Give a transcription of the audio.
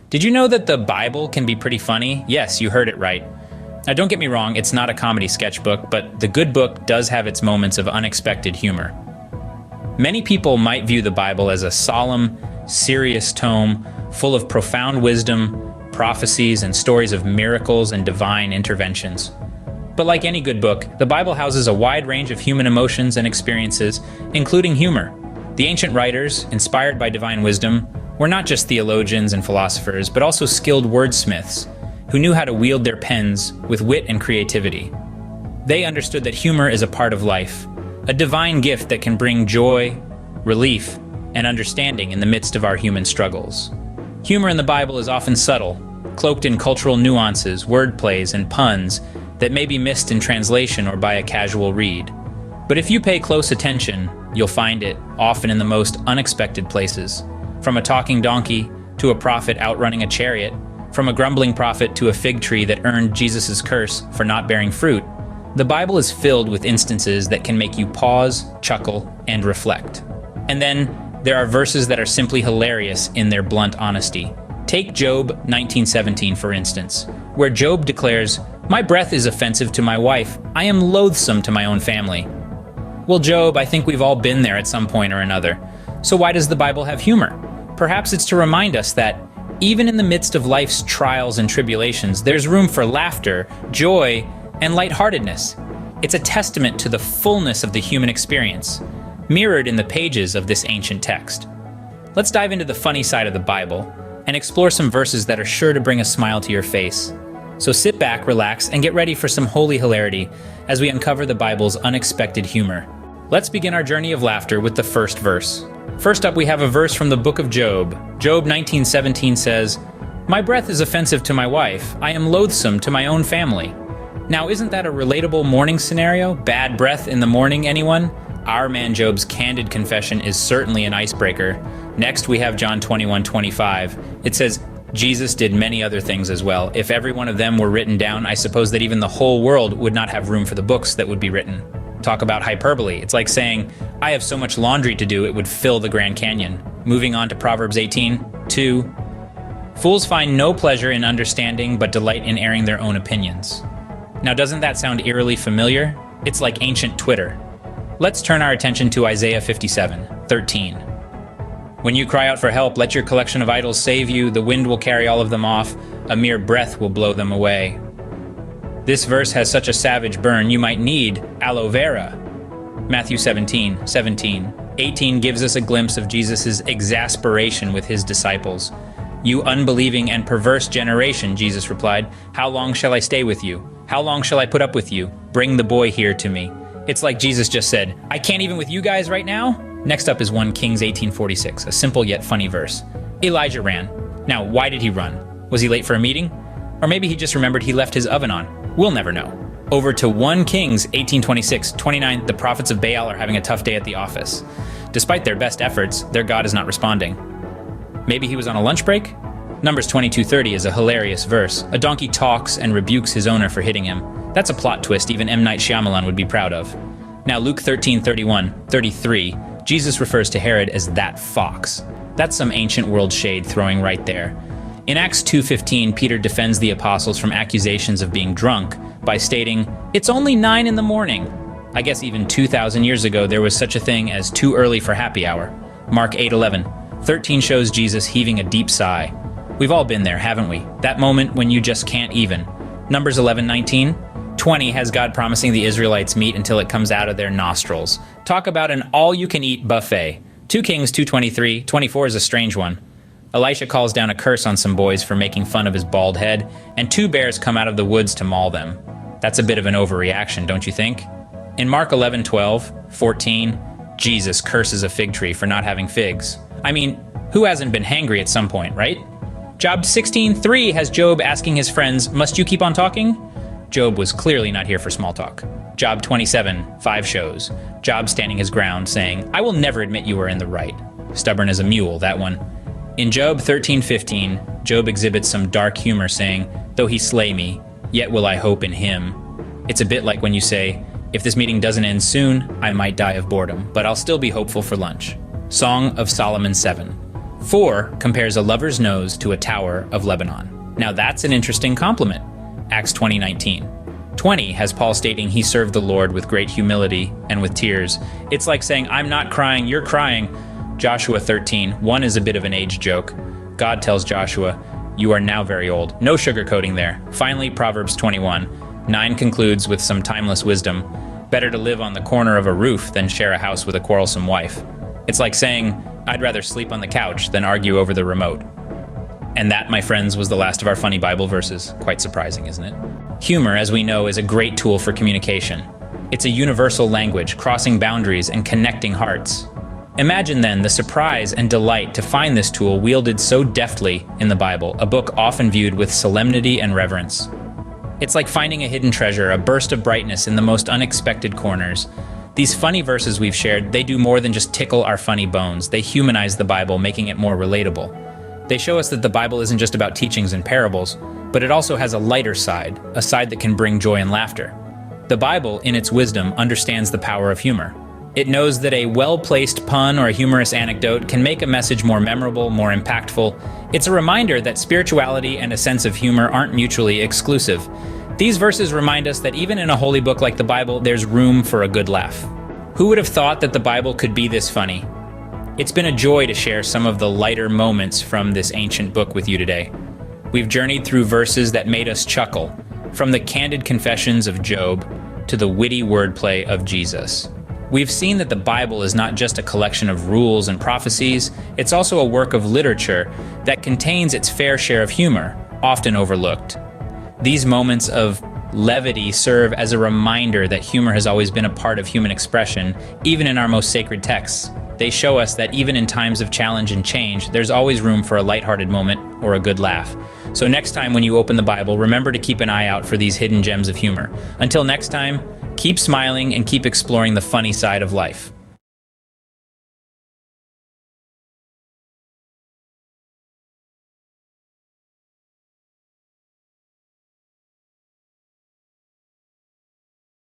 Did you know that the Bible can be pretty funny? Yes, you heard it right. Now don't get me wrong, it's not a comedy sketchbook, but the good book does have its moments of unexpected humor. Many people might view the Bible as a solemn, serious tome full of profound wisdom, prophecies, and stories of miracles and divine interventions. But like any good book, the Bible houses a wide range of human emotions and experiences, including humor. The ancient writers, inspired by divine wisdom, were not just theologians and philosophers, but also skilled wordsmiths who knew how to wield their pens with wit and creativity. They understood that humor is a part of life, a divine gift that can bring joy, relief, and understanding in the midst of our human struggles. Humor in the Bible is often subtle, cloaked in cultural nuances, wordplays, and puns that may be missed in translation or by a casual read. But if you pay close attention, you'll find it often in the most unexpected places. From a talking donkey to a prophet outrunning a chariot, from a grumbling prophet to a fig tree that earned Jesus' curse for not bearing fruit, the Bible is filled with instances that can make you pause, chuckle, and reflect. And then there are verses that are simply hilarious in their blunt honesty. Take Job 19:17, for instance, where Job declares, "My breath is offensive to my wife. I am loathsome to my own family." Well, Job, I think we've all been there at some point or another. So why does the Bible have humor? Perhaps it's to remind us that even in the midst of life's trials and tribulations, there's room for laughter, joy, and lightheartedness. It's a testament to the fullness of the human experience, mirrored in the pages of this ancient text. Let's dive into the funny side of the Bible and explore some verses that are sure to bring a smile to your face. So sit back, relax, and get ready for some holy hilarity as we uncover the Bible's unexpected humor. Let's begin our journey of laughter with the first verse. First up, we have a verse from the book of Job. Job 19:17 says, "My breath is offensive to my wife. I am loathsome to my own family." Now, isn't that a relatable morning scenario? Bad breath in the morning, anyone? Our man Job's candid confession is certainly an icebreaker. Next, we have John 21:25. It says, "Jesus did many other things as well. If every one of them were written down, I suppose that even the whole world would not have room for the books that would be written." Talk about hyperbole. It's like saying, "I have so much laundry to do, it would fill the Grand Canyon." Moving on to Proverbs 18:2. "Fools find no pleasure in understanding, but delight in airing their own opinions." Now, doesn't that sound eerily familiar? It's like ancient Twitter. Let's turn our attention to Isaiah 57:13. "When you cry out for help, let your collection of idols save you. The wind will carry all of them off. A mere breath will blow them away." This verse has such a savage burn, you might need aloe vera. Matthew 17:17. 18 gives us a glimpse of Jesus' exasperation with his disciples. "You unbelieving and perverse generation," Jesus replied, "how long shall I stay with you? How long shall I put up with you? Bring the boy here to me." It's like Jesus just said, "I can't even with you guys right now?" Next up is 1 Kings 18:46, a simple yet funny verse. Elijah ran. Now, why did he run? Was he late for a meeting? Or maybe he just remembered he left his oven on. We'll never know. Over to 1 Kings 18:26-29, the prophets of Baal are having a tough day at the office. Despite their best efforts, their God is not responding. Maybe he was on a lunch break? Numbers 22:30 is a hilarious verse. A donkey talks and rebukes his owner for hitting him. That's a plot twist even M. Night Shyamalan would be proud of. Now Luke 13:31-33, Jesus refers to Herod as that fox. That's some ancient world shade throwing right there. In Acts 2:15, Peter defends the apostles from accusations of being drunk by stating, "It's only 9 in the morning." I guess even 2,000 years ago there was such a thing as too early for happy hour. Mark 8:11. 13 shows Jesus heaving a deep sigh. We've all been there, haven't we? That moment when you just can't even. Numbers 11:19-20 has God promising the Israelites meat until it comes out of their nostrils. Talk about an all-you-can-eat buffet. 2 Kings 2:23-24 is a strange one. Elisha calls down a curse on some boys for making fun of his bald head, and 2 bears come out of the woods to maul them. That's a bit of an overreaction, don't you think? In Mark 11:12-14, Jesus curses a fig tree for not having figs. I mean, who hasn't been hangry at some point, right? Job 16:3 has Job asking his friends, "Must you keep on talking?" Job was clearly not here for small talk. Job 27:5 shows Job standing his ground, saying, "I will never admit you are in the right." Stubborn as a mule, that one. In Job 13:15, Job exhibits some dark humor, saying, "Though he slay me, yet will I hope in him." It's a bit like when you say, "If this meeting doesn't end soon, I might die of boredom, but I'll still be hopeful for lunch." Song of Solomon 7. 4 compares a lover's nose to a tower of Lebanon. Now that's an interesting compliment. Acts 20:19. 20 has Paul stating he served the Lord with great humility and with tears. It's like saying, I'm not crying, you're crying. Joshua 13:1 is a bit of an age joke. God tells Joshua, you are now very old. No sugarcoating there. Finally, Proverbs 21:9 concludes with some timeless wisdom. Better to live on the corner of a roof than share a house with a quarrelsome wife. It's like saying, I'd rather sleep on the couch than argue over the remote. And that, my friends, was the last of our funny Bible verses. Quite surprising, isn't it? Humor, as we know, is a great tool for communication. It's a universal language, crossing boundaries and connecting hearts. Imagine then the surprise and delight to find this tool wielded so deftly in the Bible, a book often viewed with solemnity and reverence. It's like finding a hidden treasure, a burst of brightness in the most unexpected corners. These funny verses we've shared, they do more than just tickle our funny bones. They humanize the Bible, making it more relatable. They show us that the Bible isn't just about teachings and parables, but it also has a lighter side, a side that can bring joy and laughter. The Bible, in its wisdom, understands the power of humor. It knows that a well-placed pun or a humorous anecdote can make a message more memorable, more impactful. It's a reminder that spirituality and a sense of humor aren't mutually exclusive. These verses remind us that even in a holy book like the Bible, there's room for a good laugh. Who would have thought that the Bible could be this funny? It's been a joy to share some of the lighter moments from this ancient book with you today. We've journeyed through verses that made us chuckle, from the candid confessions of Job to the witty wordplay of Jesus. We've seen that the Bible is not just a collection of rules and prophecies, it's also a work of literature that contains its fair share of humor, often overlooked. These moments of levity serve as a reminder that humor has always been a part of human expression, even in our most sacred texts. They show us that even in times of challenge and change, there's always room for a lighthearted moment or a good laugh. So next time when you open the Bible, remember to keep an eye out for these hidden gems of humor. Until next time, keep smiling and keep exploring the funny side of life.